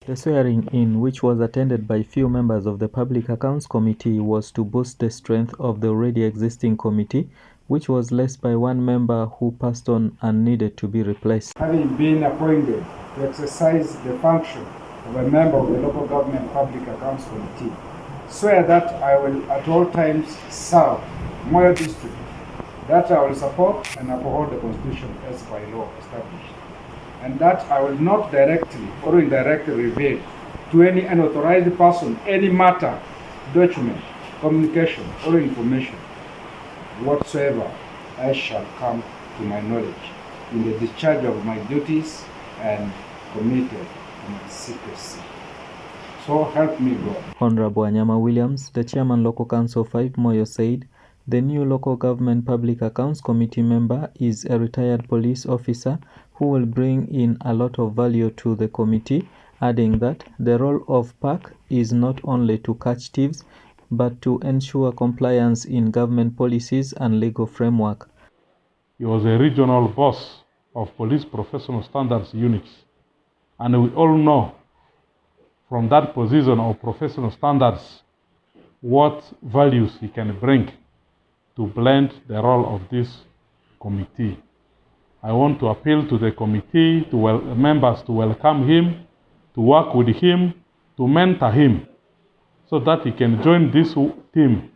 The swearing-in, which was attended by few members of the Public Accounts Committee, was to boost the strength of the already existing committee, which was led by one member who passed on and needed to be replaced. Having been appointed to exercise the function of a member of the Local Government Public Accounts Committee, swear that I will at all times serve Moyo District, that I will support and uphold the Constitution as by law established, and that I will not directly or indirectly reveal to any unauthorized person any matter, document, communication, or information whatsoever I shall come to my knowledge in the discharge of my duties and committed to my secrecy. So help me God. Honorable Anyama Williams, the Chairman Local Council 5 Moyo, said the new Local Government Public Accounts Committee member is a retired police officer who will bring in a lot of value to the committee, adding that the role of PAC is not only to catch thieves, but to ensure compliance in government policies and legal framework. He was a regional boss of Police Professional Standards units, and we all know from that position of professional standards what values he can bring to blend the role of this committee. I want to appeal to the committee, to members to welcome him, to work with him, to mentor him, so that he can join this team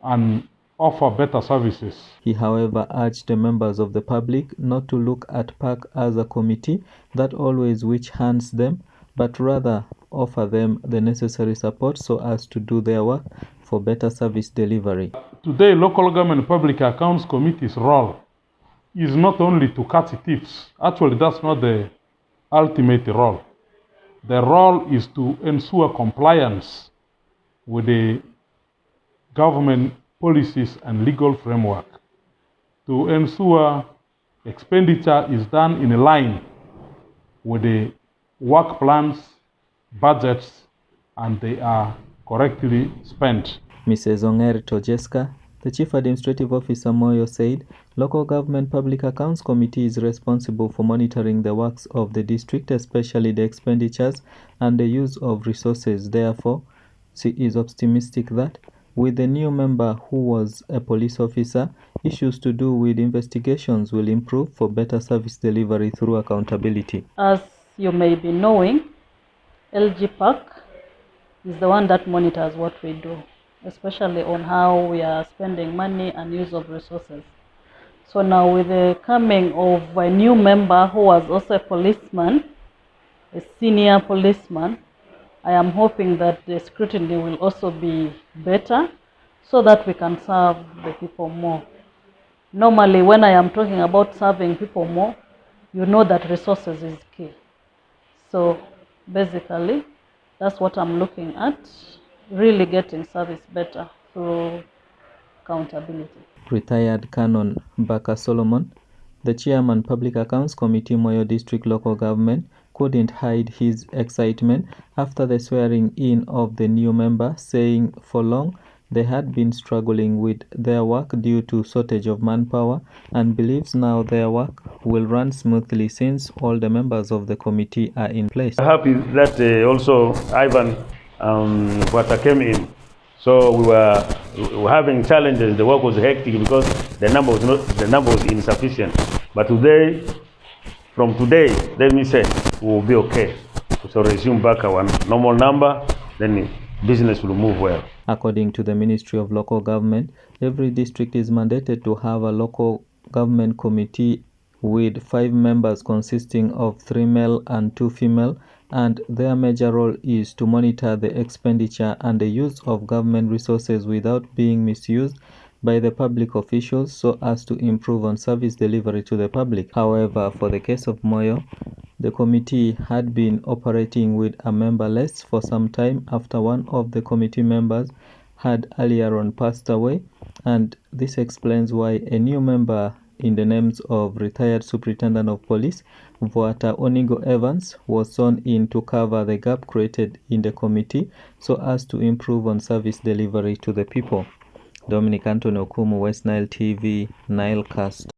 and offer better services. He, however, urged the members of the public not to look at PAC as a committee that always which hands them, but rather offer them the necessary support so as to do their work for better service delivery. Today, Local Government Public Accounts Committee's role is not only to catch thieves. Actually, that's not the ultimate role. The role is to ensure compliance with the government policies and legal framework, to ensure expenditure is done in line with the work plans, budgets, and they are correctly spent. Mrs. Onger Tojeska, the Chief Administrative Officer Moyo, said Local Government Public Accounts Committee is responsible for monitoring the works of the district, especially the expenditures and the use of resources. Therefore, she is optimistic that with the new member who was a police officer, issues to do with investigations will improve for better service delivery through accountability. As you may be knowing, LGPAC is the one that monitors what we do, especially on how we are spending money and use of resources. So now with the coming of a new member who was also a policeman, a senior policeman, I am hoping that the scrutiny will also be better so that we can serve the people more. Normally, when I am talking about serving people more, you know that resources is key. So basically, that's what I'm looking at, really getting service better through accountability. Retired Canon Baka Solomon, the Chairman Public Accounts Committee Moyo District Local Government, couldn't hide his excitement after the swearing-in of the new member, saying for long they had been struggling with their work due to shortage of manpower, and believes now their work will run smoothly since all the members of the committee are in place. I'm happy that also Ivan Kwata came in. So we were having challenges. The work was hectic because the number was insufficient. But today, from today, let me say, we will be okay. So resume back our normal number, then business will move well. According to the Ministry of Local Government, every district is mandated to have a local government committee with 5 members consisting of 3 male and 2 female, and their major role is to monitor the expenditure and the use of government resources without being misused by the public officials so as to improve on service delivery to the public. However, for the case of Moyo, the committee had been operating with a member less for some time after one of the committee members had earlier on passed away, and this explains why a new member in the names of retired Superintendent of Police Vuata Onigo Evans was sworn in to cover the gap created in the committee so as to improve on service delivery to the people. Dominic Anthony Okumu, West Nile TV, Nilecast.